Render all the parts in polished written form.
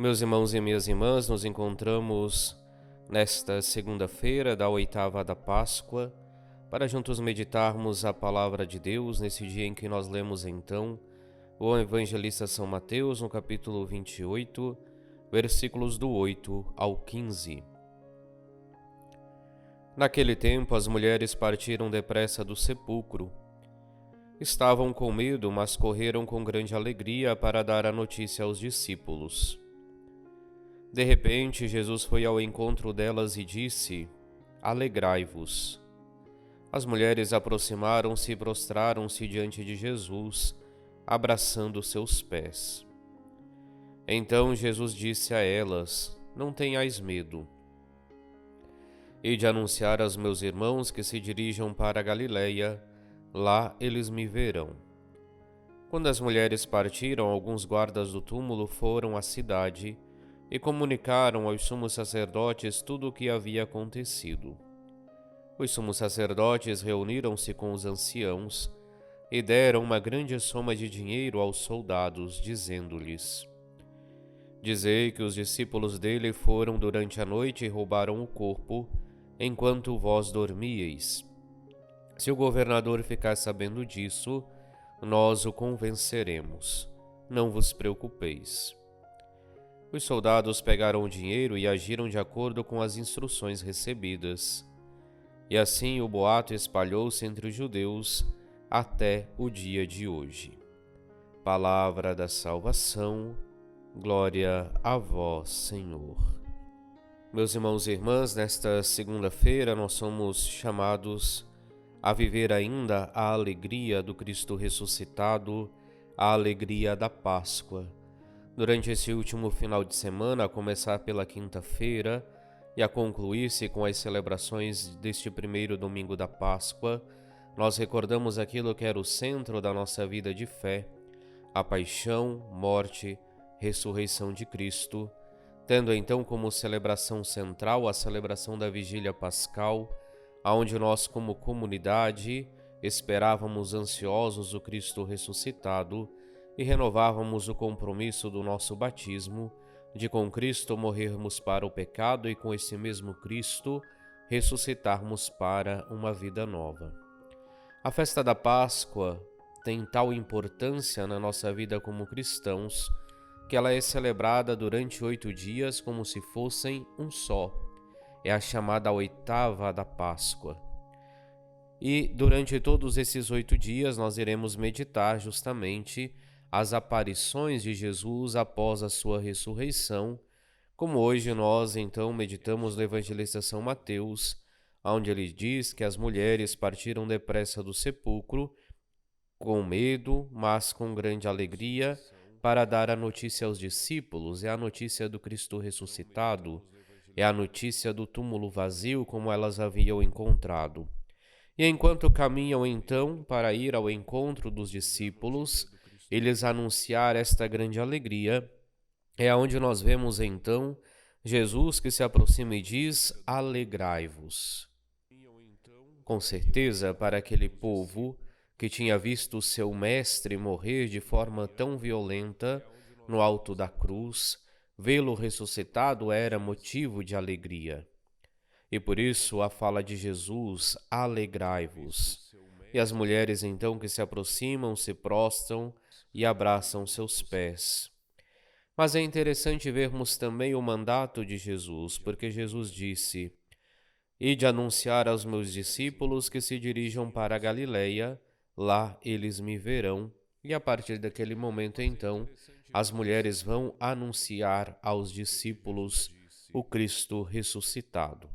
Meus irmãos e minhas irmãs, nos encontramos nesta segunda-feira da oitava da Páscoa para juntos meditarmos a palavra de Deus nesse dia em que nós lemos então o evangelista São Mateus no capítulo 28, versículos do 8 ao 15. Naquele tempo as mulheres partiram depressa do sepulcro. Estavam com medo, mas correram com grande alegria para dar a notícia aos discípulos. De repente, Jesus foi ao encontro delas e disse: Alegrai-vos. As mulheres aproximaram-se e prostraram-se diante de Jesus, abraçando seus pés. Então Jesus disse a elas: Não tenhais medo. Ide anunciar aos meus irmãos que se dirijam para a Galileia, lá eles me verão. Quando as mulheres partiram, alguns guardas do túmulo foram à cidade e comunicaram aos sumos sacerdotes tudo o que havia acontecido. Os sumos sacerdotes reuniram-se com os anciãos e deram uma grande soma de dinheiro aos soldados, dizendo-lhes: Dizei que os discípulos dele foram durante a noite e roubaram o corpo, enquanto vós dormíeis. Se o governador ficar sabendo disso, nós o convenceremos. Não vos preocupeis. Os soldados pegaram o dinheiro e agiram de acordo com as instruções recebidas. E assim o boato espalhou-se entre os judeus até o dia de hoje. Palavra da salvação, glória a vós, Senhor. Meus irmãos e irmãs, nesta segunda-feira nós somos chamados a viver ainda a alegria do Cristo ressuscitado, a alegria da Páscoa. Durante esse último final de semana, a começar pela quinta-feira e a concluir-se com as celebrações deste primeiro domingo da Páscoa, nós recordamos aquilo que era o centro da nossa vida de fé, a paixão, morte, ressurreição de Cristo, tendo então como celebração central a celebração da Vigília Pascal, aonde nós como comunidade esperávamos ansiosos o Cristo ressuscitado e renovávamos o compromisso do nosso batismo, de com Cristo morrermos para o pecado e com esse mesmo Cristo ressuscitarmos para uma vida nova. A festa da Páscoa tem tal importância na nossa vida como cristãos que ela é celebrada durante 8 dias como se fossem um só. É a chamada oitava da Páscoa. E durante todos esses 8 dias nós iremos meditar justamente as aparições de Jesus após a sua ressurreição, como hoje nós então meditamos no evangelista São Mateus, onde ele diz que as mulheres partiram depressa do sepulcro, com medo, mas com grande alegria, para dar a notícia aos discípulos. É a notícia do Cristo ressuscitado, é a notícia do túmulo vazio como elas haviam encontrado. E enquanto caminham então para ir ao encontro dos discípulos, eles anunciar esta grande alegria, é onde nós vemos então Jesus que se aproxima e diz: Alegrai-vos. Com certeza, para aquele povo que tinha visto o seu mestre morrer de forma tão violenta no alto da cruz, vê-lo ressuscitado era motivo de alegria. E por isso a fala de Jesus: alegrai-vos. E as mulheres então que se aproximam, se prostram e abraçam seus pés. Mas é interessante vermos também o mandato de Jesus, porque Jesus disse: Ide anunciar aos meus discípulos que se dirijam para a Galileia, lá eles me verão. E a partir daquele momento então, as mulheres vão anunciar aos discípulos o Cristo ressuscitado.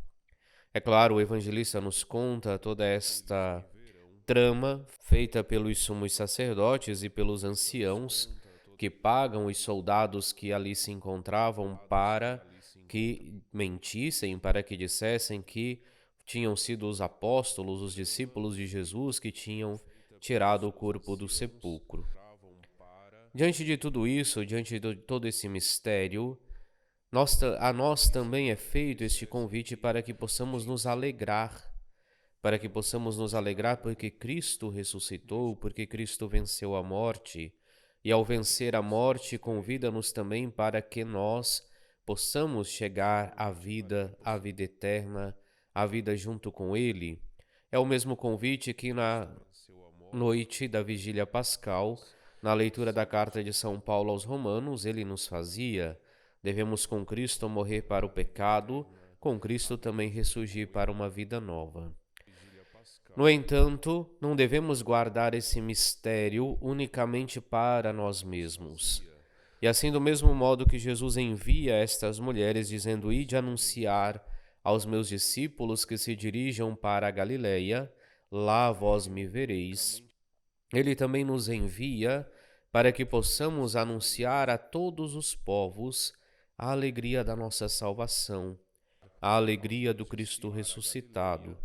É claro, o evangelista nos conta toda esta trama feita pelos sumos sacerdotes e pelos anciãos que pagam os soldados que ali se encontravam para que mentissem, para que dissessem que tinham sido os apóstolos, os discípulos de Jesus que tinham tirado o corpo do sepulcro. Diante de tudo isso, diante de todo esse mistério, a nós também é feito este convite para que possamos nos alegrar, porque Cristo ressuscitou, porque Cristo venceu a morte, e ao vencer a morte, convida-nos também para que nós possamos chegar à vida eterna, à vida junto com Ele. É o mesmo convite que na noite da vigília pascal, na leitura da carta de São Paulo aos Romanos, ele nos fazia. Devemos com Cristo morrer para o pecado, com Cristo também ressurgir para uma vida nova. No entanto, não devemos guardar esse mistério unicamente para nós mesmos. E assim, do mesmo modo que Jesus envia estas mulheres, dizendo: Ide anunciar aos meus discípulos que se dirijam para a Galileia, lá vós me vereis. Ele também nos envia para que possamos anunciar a todos os povos a alegria da nossa salvação, a alegria do Cristo ressuscitado.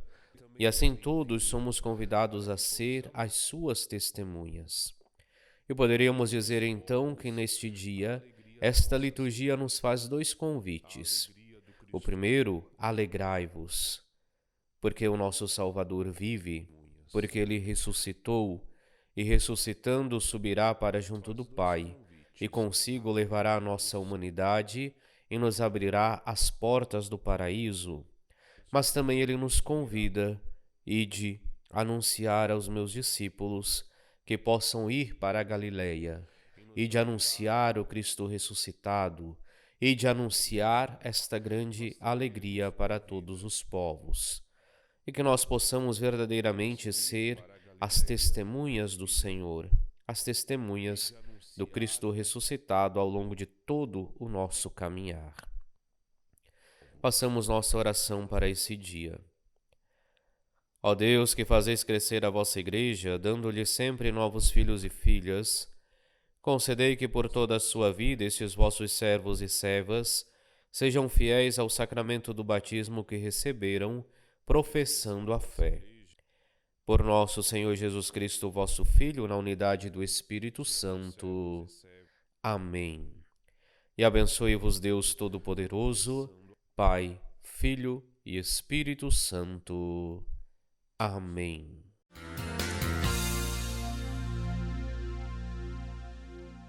E assim todos somos convidados a ser as suas testemunhas. E poderíamos dizer então que neste dia, esta liturgia nos faz dois convites. O primeiro, alegrai-vos, porque o nosso Salvador vive, porque ele ressuscitou, e ressuscitando subirá para junto do Pai, e consigo levará a nossa humanidade e nos abrirá as portas do paraíso. Mas também ele nos convida: ide anunciar aos meus discípulos que possam ir para a Galileia, ide anunciar o Cristo ressuscitado, ide anunciar esta grande alegria para todos os povos. E que nós possamos verdadeiramente ser as testemunhas do Senhor, as testemunhas do Cristo ressuscitado ao longo de todo o nosso caminhar. Façamos nossa oração para esse dia. Ó Deus, que fazeis crescer a vossa Igreja, dando-lhe sempre novos filhos e filhas, concedei que por toda a sua vida estes vossos servos e servas sejam fiéis ao sacramento do batismo que receberam, professando a fé. Por nosso Senhor Jesus Cristo, vosso Filho, na unidade do Espírito Santo. Amém. E abençoe-vos Deus Todo-Poderoso, Pai, Filho e Espírito Santo. Amém.